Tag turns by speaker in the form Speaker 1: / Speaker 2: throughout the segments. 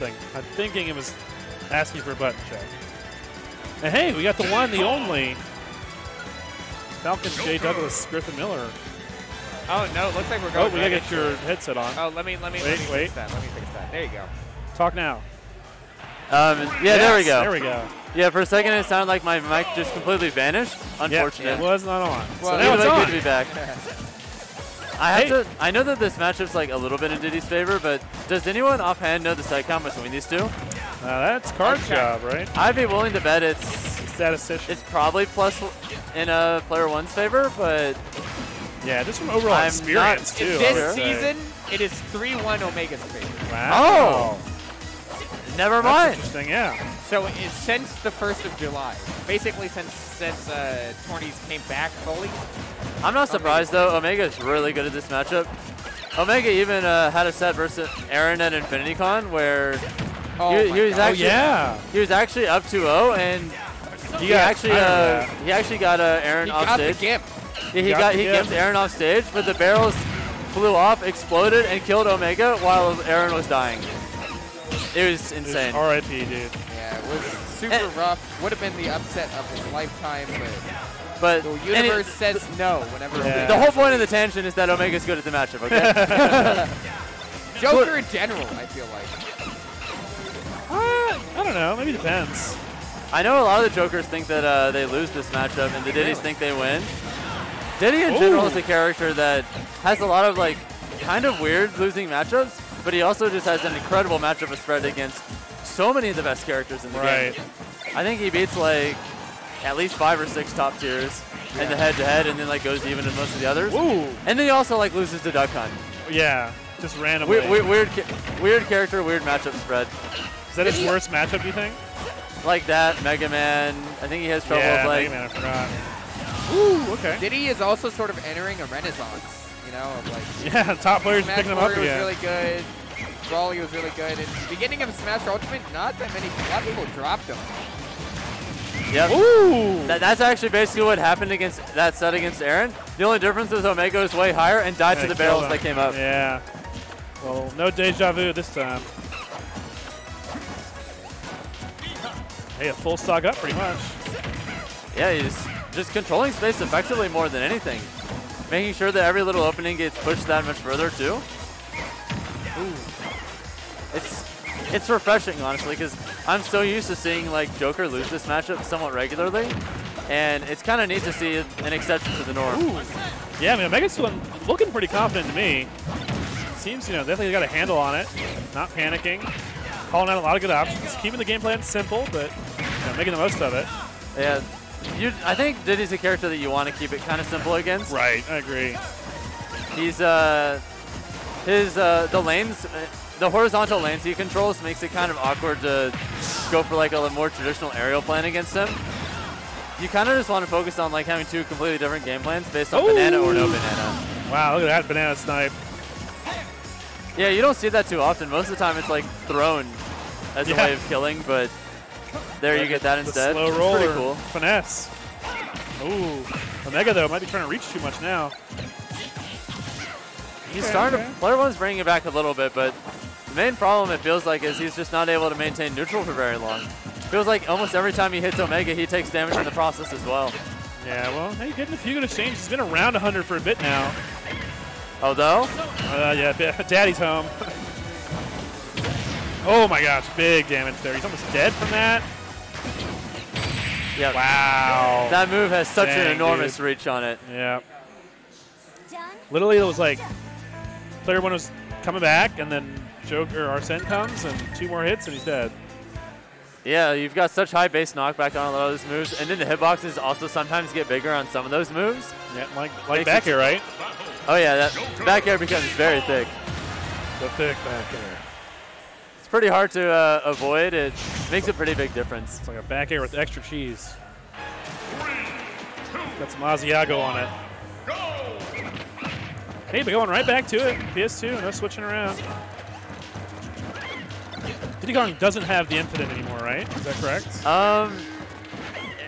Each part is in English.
Speaker 1: I'm thinking it was asking for a button check. And hey, we got the one, the only. Falcon J. Douglas Griffin Miller.
Speaker 2: Oh no, looks like we're going.
Speaker 1: Oh, we gotta get your headset on.
Speaker 2: Oh, let me fix that. Let me fix that. There you go.
Speaker 1: Talk now.
Speaker 3: Yeah,
Speaker 1: yes,
Speaker 3: there we go.
Speaker 1: There we go.
Speaker 3: Yeah, for a second it sounded like my mic just completely vanished. Unfortunate.
Speaker 1: Yeah, it was not on.
Speaker 3: Well,
Speaker 1: so now it's
Speaker 3: really
Speaker 1: on.
Speaker 3: good to be back. I know that this matchup's like a little bit in Diddy's favor, but does anyone offhand know the side count between these two?
Speaker 1: That's card job, right?
Speaker 3: I'd be willing to bet it's
Speaker 1: statistician.
Speaker 3: It's probably plus in Player-1's favor, but
Speaker 1: yeah, just from overall experience too.
Speaker 2: This season, it is 3-1 Omega's favor.
Speaker 1: Wow.
Speaker 3: Oh. Never mind.
Speaker 1: That's interesting, yeah.
Speaker 2: So it's since the 1st of July, basically since tourneys came back fully.
Speaker 3: I'm not surprised though. Omega's really good at this matchup. Omega even had a set versus Aaron at InfinityCon where he was actually up 2-0 and he actually got Aaron off stage.
Speaker 2: He got the
Speaker 3: gimp. He gimped Aaron off stage, but the barrels flew off, exploded, and killed Omega while Aaron was dying. It was insane.
Speaker 1: R.I.P. dude.
Speaker 2: Yeah, it was super rough. Would have been the upset of his lifetime,
Speaker 3: but
Speaker 2: the universe says no whenever.
Speaker 3: Yeah. The whole point of the tangent is that Omega's good at the matchup. Okay.
Speaker 2: Joker in general, I feel like.
Speaker 1: I don't know. Maybe it depends.
Speaker 3: I know a lot of the Jokers think that they lose this matchup, and the Diddys think they win. Diddy in general is a character that has a lot of like kind of weird losing matchups, but he also just has an incredible matchup spread against so many of the best characters in the game. I think he beats like at least 5 or 6 top tiers in the head-to-head, and then like goes even in most of the others.
Speaker 1: Ooh.
Speaker 3: And then he also like loses to Duck Hunt.
Speaker 1: Yeah, just randomly.
Speaker 3: Weird character, weird matchup spread.
Speaker 1: Is that his worst matchup, you think?
Speaker 3: Like that, Mega Man. I think he has trouble with like.
Speaker 1: Mega Man, I forgot. Ooh, okay.
Speaker 2: Diddy is also sort of entering a renaissance, you know, of like.
Speaker 1: Yeah, top players are picking him up again.
Speaker 2: Was really good. Brawly was really good. And beginning of Smash Ultimate, not that many. A lot of people dropped him.
Speaker 3: Yep.
Speaker 1: Ooh.
Speaker 3: That's actually basically what happened against that set against Aaron. The only difference is Omega was way higher and died to the barrels that came up.
Speaker 1: Yeah. Well, no deja vu this time. Hey, a full stock up pretty much.
Speaker 3: Yeah, he's just controlling space effectively more than anything. Making sure that every little opening gets pushed that much further too. Ooh. It's refreshing, honestly, because I'm so used to seeing like Joker lose this matchup somewhat regularly, and it's kind of neat to see an exception to the norm.
Speaker 1: Ooh. Yeah, I mean, Omega's looking pretty confident to me. Seems, you know, definitely got a handle on it. Not panicking. Calling out a lot of good options. Keeping the game plan simple, but you know, making the most of it.
Speaker 3: Yeah, I think Diddy's a character that you want to keep it kind of simple against.
Speaker 1: Right, I agree.
Speaker 3: He's the lanes. The horizontal lanes he controls makes it kind of awkward to go for like a more traditional aerial plan against him. You kind of just want to focus on like having 2 completely different game plans based on banana or no banana.
Speaker 1: Wow, look at that banana snipe.
Speaker 3: Yeah, you don't see that too often. Most of the time it's like thrown as a way of killing, but there you get that instead.
Speaker 1: Slow roll,
Speaker 3: pretty cool.
Speaker 1: Finesse. Ooh, Omega though might be trying to reach too much now.
Speaker 3: He's starting to, Player-1's bringing it back a little bit, but the main problem it feels like is he's just not able to maintain neutral for very long. Feels like almost every time he hits Omega, he takes damage in the process as well.
Speaker 1: Yeah, well, hey, getting a few good exchanges. He's been around 100 for a bit now.
Speaker 3: Although?
Speaker 1: Yeah, Daddy's home. Oh my gosh, big damage there. He's almost dead from that.
Speaker 3: Yeah.
Speaker 1: Wow.
Speaker 3: That move has such an enormous reach on it.
Speaker 1: Yeah. Literally, it was like Player-1 was coming back, and then Joker Arsene comes, and 2 more hits, and he's dead.
Speaker 3: Yeah, you've got such high base knockback on a lot of those moves, and then the hitboxes also sometimes get bigger on some of those moves.
Speaker 1: Yeah, like back air, right?
Speaker 3: Oh yeah, that back air becomes very thick.
Speaker 1: The thick back air.
Speaker 3: It's pretty hard to avoid. It makes a pretty big difference.
Speaker 1: It's like a back air with extra cheese. Got some Asiago on it. Hey, but going right back to it. PS2, no switching around. Diddy Kong doesn't have the infinite anymore, right? Is that correct?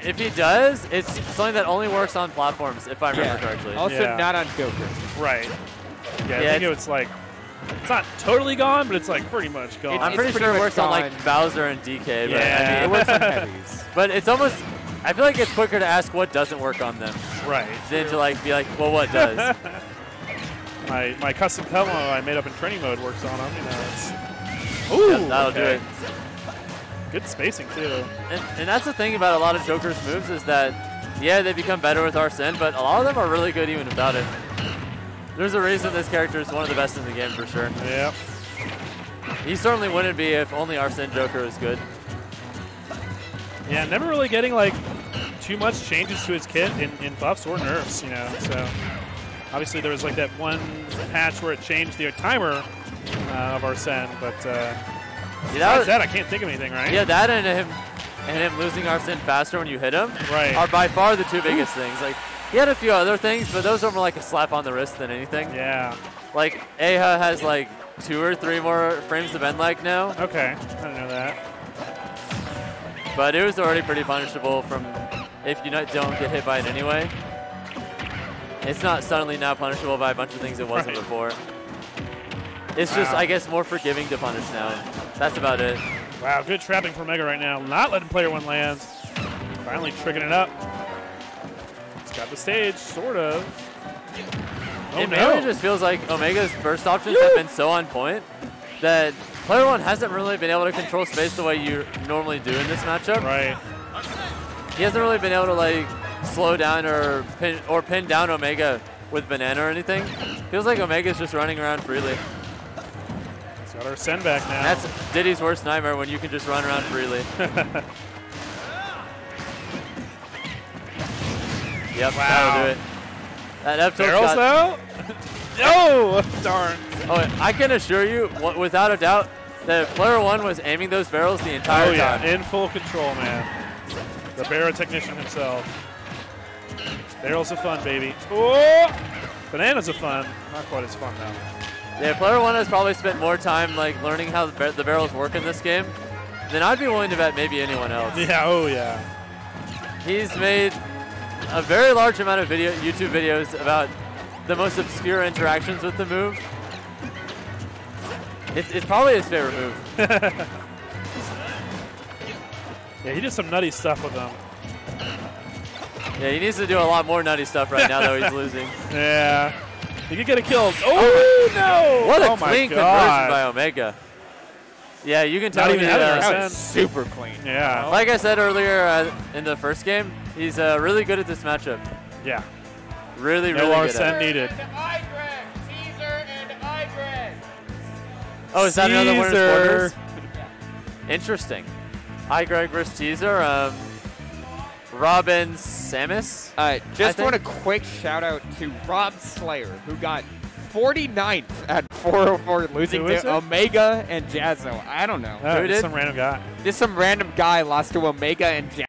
Speaker 3: If he does, it's something that only works on platforms, if I remember correctly.
Speaker 2: Also not on Joker.
Speaker 1: Right. Yeah, I think it's like It's not totally gone, but it's like pretty much gone.
Speaker 3: I'm pretty sure it works on like Bowser and DK. But
Speaker 1: Yeah.
Speaker 3: I mean,
Speaker 2: It works on heavies.
Speaker 3: but it's almost, I feel like it's quicker to ask what doesn't work on them
Speaker 1: Right.
Speaker 3: than to like be like, well, what does?
Speaker 1: My custom Pebble I made up in training mode works on them. You know, ooh,
Speaker 3: Yep, that'll do it.
Speaker 1: Good spacing too.
Speaker 3: And that's the thing about a lot of Joker's moves is that, yeah, they become better with Arsene, but a lot of them are really good even without it. There's a reason this character is one of the best in the game for sure.
Speaker 1: Yep.
Speaker 3: He certainly wouldn't be if only Arsene Joker was good.
Speaker 1: Yeah, never really getting like too much changes to his kit in buffs or nerfs, you know. So obviously there was like that one patch where it changed the timer of Arsene, but besides that I can't think of anything, right?
Speaker 3: Yeah, that and him losing Arsene faster when you hit him are by far the two biggest things. Like he had a few other things, but those are more like a slap on the wrist than anything.
Speaker 1: Yeah.
Speaker 3: Like Aha has like 2 or 3 more frames to bend like now.
Speaker 1: Okay, I didn't know that.
Speaker 3: But it was already pretty punishable from if you don't get hit by it anyway. It's not suddenly now punishable by a bunch of things it wasn't before. It's just, I guess, more forgiving to punish now. That's about it.
Speaker 1: Wow, good trapping for Omega right now. Not letting Player-1 land. Finally tricking it up. It's got the stage, sort of. Oh,
Speaker 3: it mainly just feels like Omega's burst options have been so on point that Player-1 hasn't really been able to control space the way you normally do in this matchup.
Speaker 1: Right.
Speaker 3: He hasn't really been able to like slow down or pin down Omega with banana or anything. Feels like Omega's just running around freely.
Speaker 1: He's got our send back now.
Speaker 3: That's Diddy's worst nightmare when you can just run around freely. Yep, that'll do it. That up tilt's
Speaker 1: Barrels though? No! Darn.
Speaker 3: Oh, I can assure you, without a doubt, that Player-1 was aiming those barrels the entire time.
Speaker 1: In full control, man. The barrel technician himself. Barrels are fun, baby. Oh! Bananas are fun. Not quite as fun, though.
Speaker 3: Yeah, Player-1 has probably spent more time like learning how the barrels work in this game than I'd be willing to bet maybe anyone else.
Speaker 1: Yeah, oh yeah.
Speaker 3: He's made a very large amount of YouTube videos about the most obscure interactions with the move. It's probably his favorite move.
Speaker 1: Yeah, he did some nutty stuff with them.
Speaker 3: Yeah, he needs to do a lot more nutty stuff right now, though he's losing.
Speaker 1: Yeah. He could get a kill. Oh, no!
Speaker 3: What a
Speaker 1: oh
Speaker 3: clean conversion by Omega. Yeah, you can tell
Speaker 2: that was super clean.
Speaker 1: Yeah.
Speaker 3: Like I said earlier in the first game, he's really good at this matchup.
Speaker 1: Yeah.
Speaker 3: Really,
Speaker 1: no
Speaker 3: really good at it.
Speaker 1: needed.
Speaker 3: Oh, is that another one of his corners? Interesting. iGreg versus Teaser. Robin Samus.
Speaker 2: Just want a quick shout out to Rob Slayer, who got 49th at 404, losing to Omega and Jazzo. I don't know.
Speaker 1: Oh, some random guy.
Speaker 2: Just some random guy lost to Omega and Jazzo.